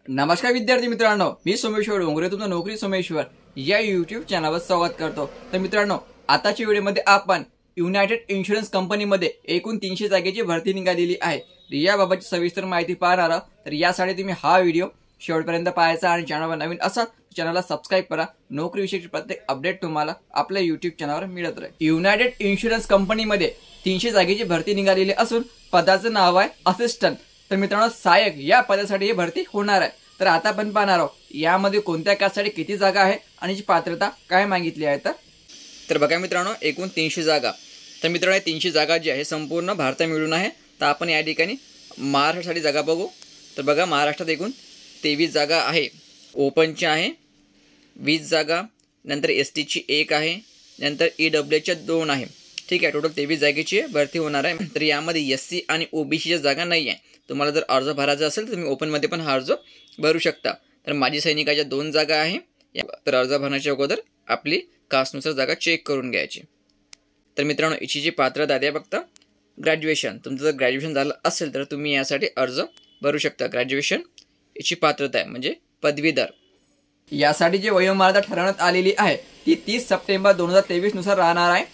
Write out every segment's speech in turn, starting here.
नमस्कार विद्यार्थी मित्रांनो, मी सोमेश्वर डोंगरे तुमचं नोकरी सोमेश्वर या यूट्यूब चॅनलवर स्वागत करतो। तर मित्रांनो, आताच्या व्हिडिओमध्ये आपण युनायटेड इन्शुरन्स कंपनीमध्ये एकूण 300 जागेची भरती निघालेली आहे। याबाबतची सविस्तर माहिती पाहणार आहोत। तर यासाठी तुम्ही हा व्हिडिओ शेवटपर्यंत पाहायचा आणि चॅनलवर नवीन असाल तर चॅनलला सबस्क्राइब करा। नोकरी विषयी प्रत्येक अपडेट तुम्हाला आपल्या यूट्यूब चॅनलवर मिळत राहील। युनायटेड इन्शुरन्स कंपनीमध्ये 300 जागेची भरती निघालेली असून पदाचं नाव आहे असिस्टंट। तर मित्रांनो, सहाय्यक या पदासाठी ही भरती होणार आहे। तर आता आपण पाहणार आहोत यामध्ये कोणत्या कास्टसाठी किती जागा आहे आणि जी पात्रता काय मागितली आहे। तर बघा मित्रांनो, एकूण 300 जागा। तर मित्रांनो, 300 जागा जी आहे संपूर्ण भारतात मिळून आहे। तर आपण या ठिकाणी महाराष्ट्रासाठी जागा बघू। तर बघा, महाराष्ट्रात एकूण 23 जागा आहे। ओपनची आहे 20 जागा, नंतर एसटीची 1 आहे, नंतर ईडब्ल्यूच्या 2 आहे। ठीक आहे, टोटल 23 जागेची भरती होणार आहे। तर यामध्ये एससी आणि ओबीसीच्या जागा नाही आहे। तुम्हाला जर अर्ज भरायचा असेल तर तुम्ही ओपनमध्ये पण हा अर्ज भरू शकता। तर माजी सैनिकाच्या 2 जागा आहे। तर अर्ज भरण्याच्या अगोदर आपली कास्टनुसार जागा चेक करून घ्यायची। तर मित्रांनो, याची जी पात्रता आहे फक्त ग्रॅज्युएशन, तुमचं जर ग्रॅज्युएशन झालं असेल तर तुम्ही यासाठी अर्ज भरू शकता। ग्रॅज्युएशन याची पात्रता आहे म्हणजे पदवीधर। यासाठी जी वयोमर्यादा ठरवण्यात आलेली आहे ती 30 सप्टेंबर 2023 नुसार राहणार आहे।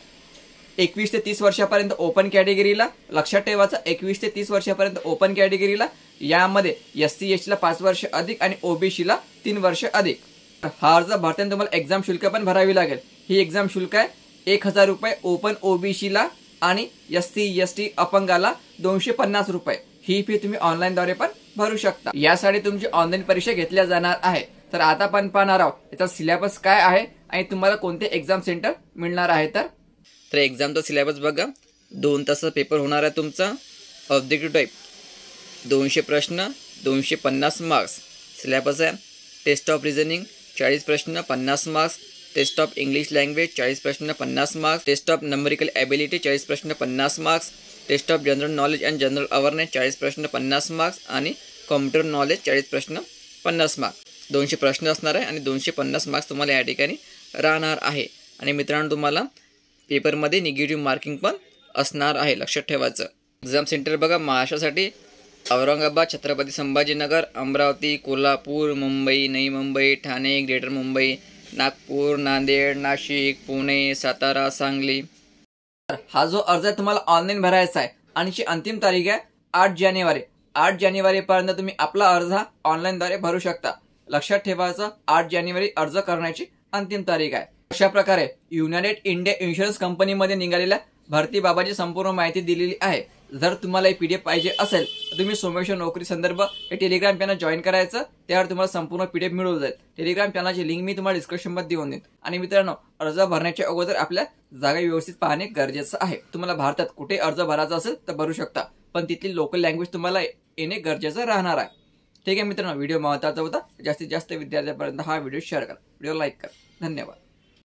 21 ते 30 वर्षापर्यंत ओपन कॅटेगरीला, लक्षात ठेवायचं 21 ते 30 वर्षापर्यंत ओपन कॅटेगरीला। यामध्ये एससी एसटीला 5 वर्ष अधिक आणि ओबीसीला 3 वर्ष अधिक। हा अर्ज भरताना तुम्हाला एक्झाम शुल्क पण भरावी लागेल। ही एक्झाम शुल्क आहे 1000 रुपये ओपन ओबीसीला आणि एससी एसटी अपंगाला 250 रुपये। ही फी तुम्ही ऑनलाईनद्वारे पण भरू शकता। यासाठी तुमची ऑनलाईन परीक्षा घेतल्या जाणार आहे। तर आता आपण पाहणार आहोत याचा सिलेबस काय आहे आणि तुम्हाला कोणते एक्झाम सेंटर मिळणार आहे। तर एक्झामचा सिलेबस बघा, 2 तासाचा पेपर होणार आहे तुमचा। ऑब्जेक्टिव्ह टाईप 200 प्रश्न, 250 मार्क्स सिलेबस आहे। टेस्ट ऑफ रिझनिंग 40 प्रश्न 50 marks, test of English language 40 प्रश्न 50 marks, test of numerical ability 40 प्रश्न 50 marks, test of general knowledge and general awareness 40 प्रश्न 50 मार्क्स आणि कॉम्प्युटर नॉलेज 40 प्रश्न 50 मार्क्स। 200 प्रश्न असणार आहे आणि 250 मार्क्स तुम्हाला या ठिकाणी राहणार आहे। आणि मित्रांनो, तुम्हाला पेपरमध्ये निगेटिव्ह मार्किंग पण असणार आहे, लक्षात ठेवायचं। एक्झाम सेंटर बघा, महाराष्ट्रासाठी औरंगाबाद, छत्रपती संभाजीनगर, अमरावती, कोल्हापूर, मुंबई, नवी मुंबई, ठाणे, ग्रेटर मुंबई, नागपूर, नांदेड, नाशिक, पुणे, सातारा, सांगली। हा जो अर्ज आहे तुम्हाला ऑनलाईन भरायचा आहे आणि ची अंतिम तारीख आहे 8 जानेवारी। 8 जानेवारीपर्यंत तुम्ही आपला अर्ज हा ऑनलाईनद्वारे भरू शकता। लक्षात ठेवायचं, 8 जानेवारी अर्ज करण्याची अंतिम तारीख आहे। अशा प्रकारे युनायटेड इंडिया इन्शुरन्स कंपनीमध्ये निघालेल्या भरतीबाबतची संपूर्ण माहिती दिलेली आहे। जर तुम्हाला ही पीडीएफ पाहिजे असेल तर तुम्ही सोमेश्वर नोकरी संदर्भ हे टेलिग्राम चॅनल जॉईन करायचं। त्यावर तुम्हाला संपूर्ण पीडीएफ मिळून जाईल। टेलिग्राम चॅनलची लिंक मी तुम्हाला डिस्क्रिप्शनमध्ये देऊन देईन। आणि मित्रांनो, अर्ज भरण्याच्या अगोदर आपल्या जागा व्यवस्थित पाहणे गरजेचं आहे। तुम्हाला भारतात कुठे अर्ज भरायचा असेल तर भरू शकता, पण तिथली लोकल लँग्वेज तुम्हाला येणे गरजेचं राहणार आहे। ठीक आहे मित्रांनो, व्हिडिओ महत्त्वाचा होता। जास्तीत जास्त विद्यार्थ्यांपर्यंत हा व्हिडिओ शेअर करा, व्हिडिओ लाईक करा। धन्यवाद।